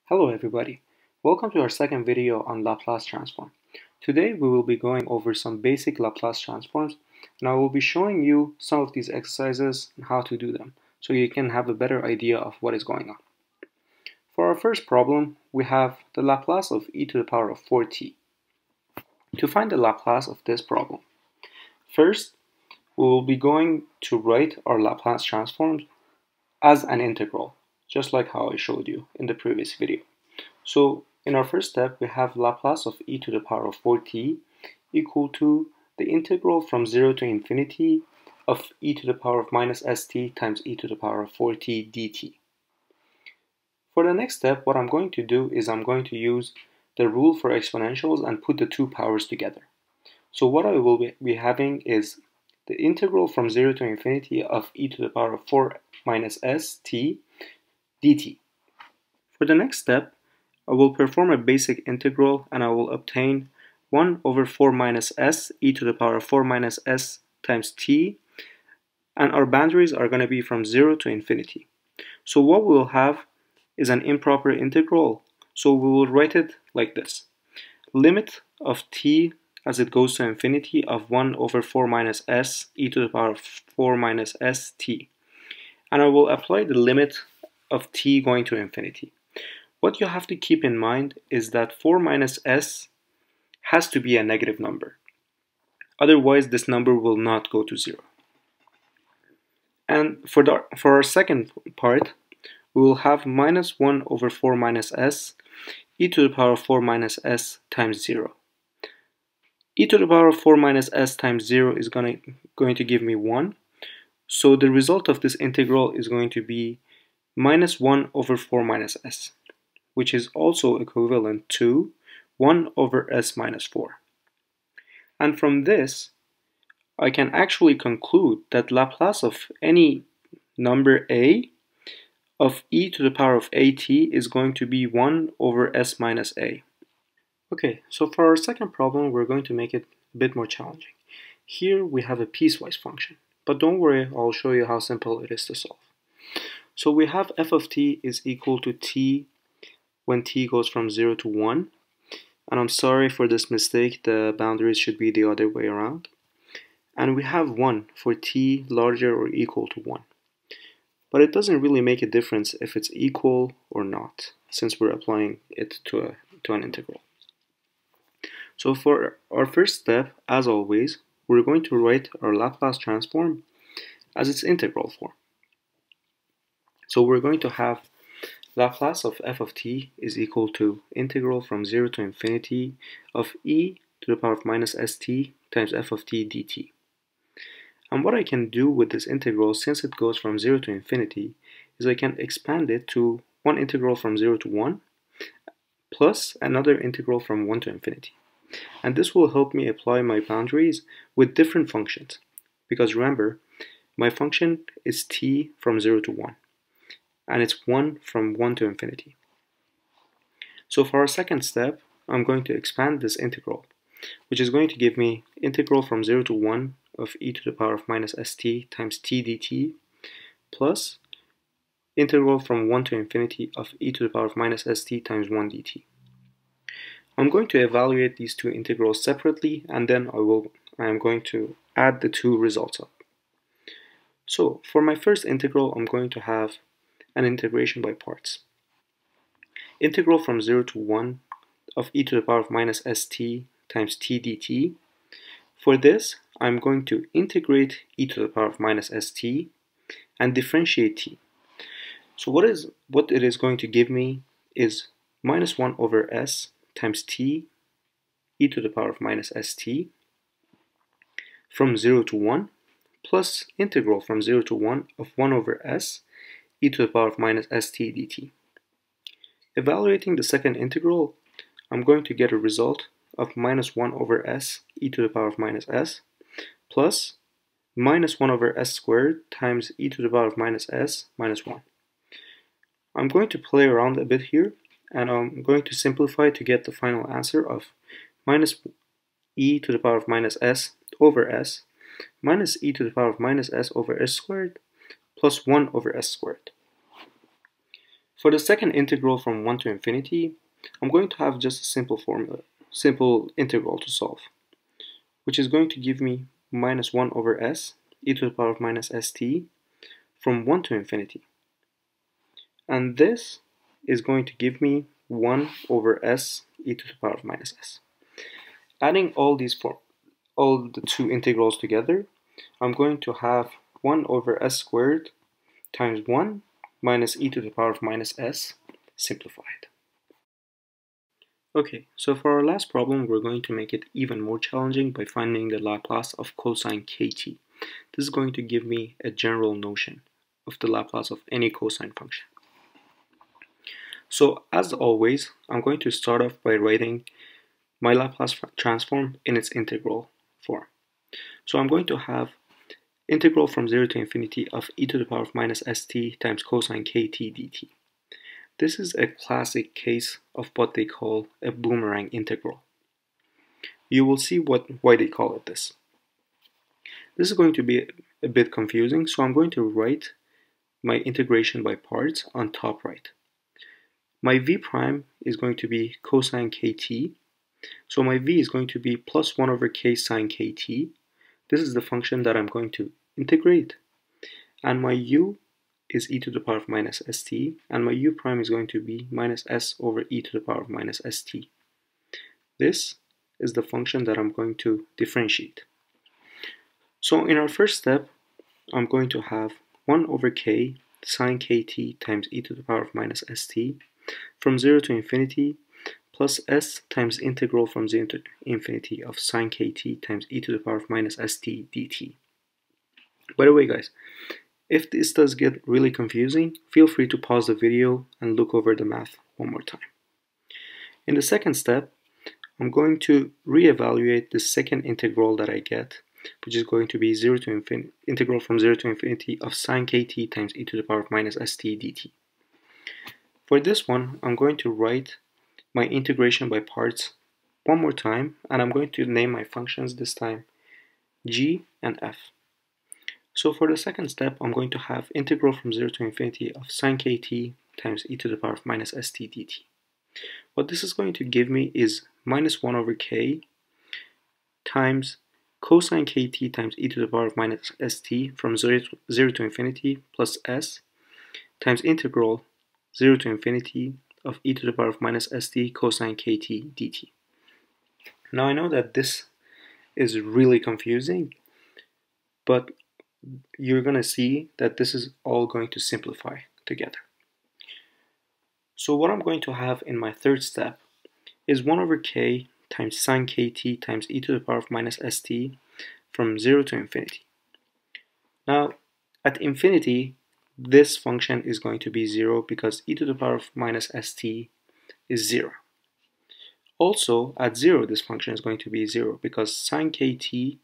Hello everybody, welcome to our second video on Laplace Transform. Today we will be going over some basic Laplace transforms and I will be showing you some of these exercises and how to do them so you can have a better idea of what is going on. For our first problem, we have the Laplace of e to the power of 4t. To find the Laplace of this problem, first we will be going to write our Laplace transforms as an integral, just like how I showed you in the previous video. So in our first step, we have Laplace of e to the power of 4t equal to the integral from 0 to infinity of e to the power of minus st times e to the power of 4t dt. For the next step, what I'm going to do is I'm going to use the rule for exponentials and put the two powers together. So what I will be having is the integral from 0 to infinity of e to the power of 4 minus st dt. For the next step, I will perform a basic integral and I will obtain 1 over 4 minus s e to the power of 4 minus s times t, and our boundaries are going to be from 0 to infinity. So what we will have is an improper integral, so we will write it like this. Limit of t as it goes to infinity of 1 over 4 minus s e to the power of 4 minus st. And I will apply the limit of t going to infinity. What you have to keep in mind is that 4 minus s has to be a negative number. Otherwise, this number will not go to 0. And for our second part, we will have minus 1 over 4 minus s e to the power of 4 minus s times 0. E to the power of 4 minus s times 0 is going to give me 1. So the result of this integral is going to be minus 1 over 4 minus s, which is also equivalent to 1 over s minus 4. And from this, I can actually conclude that Laplace of any number a of e to the power of at is going to be 1 over s minus a. Okay, so for our second problem, we're going to make it a bit more challenging. Here we have a piecewise function, but don't worry, I'll show you how simple it is to solve. So we have f of t is equal to t when t goes from 0 to 1. And I'm sorry for this mistake, the boundaries should be the other way around. And we have 1 for t larger or equal to 1. But it doesn't really make a difference if it's equal or not, since we're applying it to an integral. So for our first step, as always, we're going to write our Laplace transform as its integral form. So we're going to have Laplace of f of t is equal to integral from 0 to infinity of e to the power of minus st times f of t dt. And what I can do with this integral, since it goes from 0 to infinity, is I can expand it to one integral from 0 to 1 plus another integral from 1 to infinity. And this will help me apply my boundaries with different functions. Because remember, my function is t from 0 to 1. And it's 1 from 1 to infinity. So for our second step, I'm going to expand this integral, which is going to give me integral from 0 to 1 of e to the power of minus st times t dt plus integral from 1 to infinity of e to the power of minus st times 1 dt. I'm going to evaluate these two integrals separately, and then I am going to add the two results up. So for my first integral, I'm going to have an integration by parts. Integral from 0 to 1 of e to the power of minus st times t dt. For this, I'm going to integrate e to the power of minus st and differentiate t. So what it is going to give me is minus 1 over s times t e to the power of minus st from 0 to 1 plus integral from 0 to 1 of 1 over s e to the power of minus st dt. Evaluating the second integral, I'm going to get a result of minus 1 over s e to the power of minus s plus minus 1 over s squared times e to the power of minus s minus 1. I'm going to play around a bit here, and I'm going to simplify to get the final answer of minus e to the power of minus s over s minus e to the power of minus s over s squared plus 1 over s squared. For the second integral from 1 to infinity, I'm going to have just a simple integral to solve, which is going to give me minus 1 over s e to the power of minus st from 1 to infinity. And this is going to give me 1 over s e to the power of minus s. Adding all the two integrals together, I'm going to have 1 over s squared times 1 minus e to the power of minus s simplified. Okay, so for our last problem, we're going to make it even more challenging by finding the Laplace of cosine kt. This is going to give me a general notion of the Laplace of any cosine function. So as always, I'm going to start off by writing my Laplace transform in its integral form. So I'm going to have integral from 0 to infinity of e to the power of minus st times cosine kt dt. This is a classic case of what they call a boomerang integral. You will see why they call it this. This is going to be a bit confusing, so I'm going to write my integration by parts on top right. My v prime is going to be cosine kt, so my v is going to be plus 1 over k sine kt. This is the function that I'm going to integrate. And my u is e to the power of minus st, and my u prime is going to be minus s over e to the power of minus st. This is the function that I'm going to differentiate. So in our first step, I'm going to have 1 over k sine kt times e to the power of minus st from 0 to infinity plus s times integral from 0 to infinity of sine kt times e to the power of minus st dt. By the way, guys, if this does get really confusing, feel free to pause the video and look over the math one more time. In the second step, I'm going to reevaluate the second integral that I get, which is going to be integral from 0 to infinity of sine kt times e to the power of minus st dt. For this one, I'm going to write my integration by parts one more time, and I'm going to name my functions this time g and f. So for the second step, I'm going to have integral from 0 to infinity of sine kt times e to the power of minus st dt. What this is going to give me is minus 1 over k times cosine kt times e to the power of minus st from 0 to infinity plus s times integral 0 to infinity of e to the power of minus st cosine kt dt. Now I know that this is really confusing, but you're going to see that this is all going to simplify together. So what I'm going to have in my third step is 1 over k times sine kt times e to the power of minus st from 0 to infinity. Now, at infinity, this function is going to be 0 because e to the power of minus st is 0. Also, at 0, this function is going to be 0 because sine kt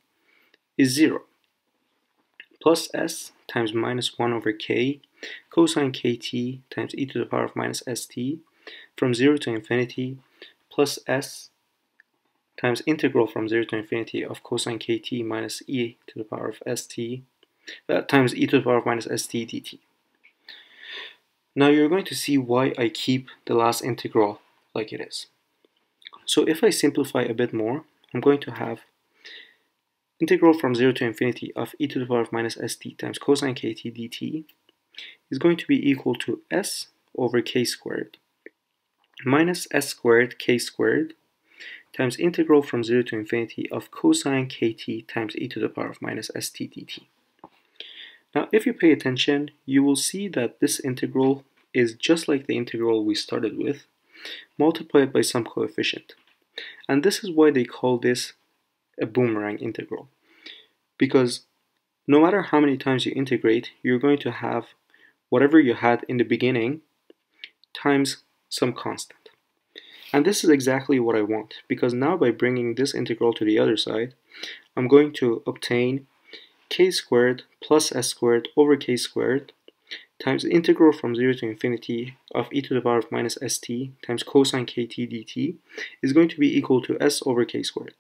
is 0. Plus s times minus 1 over k cosine kt times e to the power of minus st from 0 to infinity plus s times integral from 0 to infinity of cosine kt minus e to the power of st times e to the power of minus st dt. Now you're going to see why I keep the last integral like it is. So if I simplify a bit more, I'm going to have integral from 0 to infinity of e to the power of minus st times cosine kt dt is going to be equal to s over k squared minus s squared k squared times integral from 0 to infinity of cosine kt times e to the power of minus st dt. Now if you pay attention, you will see that this integral is just like the integral we started with, multiplied by some coefficient. And this is why they call this a boomerang integral, because no matter how many times you integrate, you're going to have whatever you had in the beginning times some constant. And this is exactly what I want, because now by bringing this integral to the other side, I'm going to obtain k squared plus s squared over k squared times the integral from 0 to infinity of e to the power of minus st times cosine kt dt is going to be equal to s over k squared.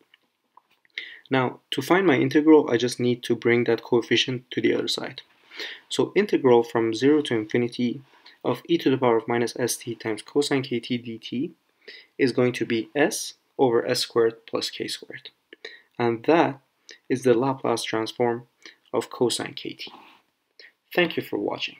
Now, to find my integral, I just need to bring that coefficient to the other side. So integral from 0 to infinity of e to the power of minus st times cosine kt dt is going to be s over s squared plus k squared. And that is the Laplace transform of cosine kt. Thank you for watching.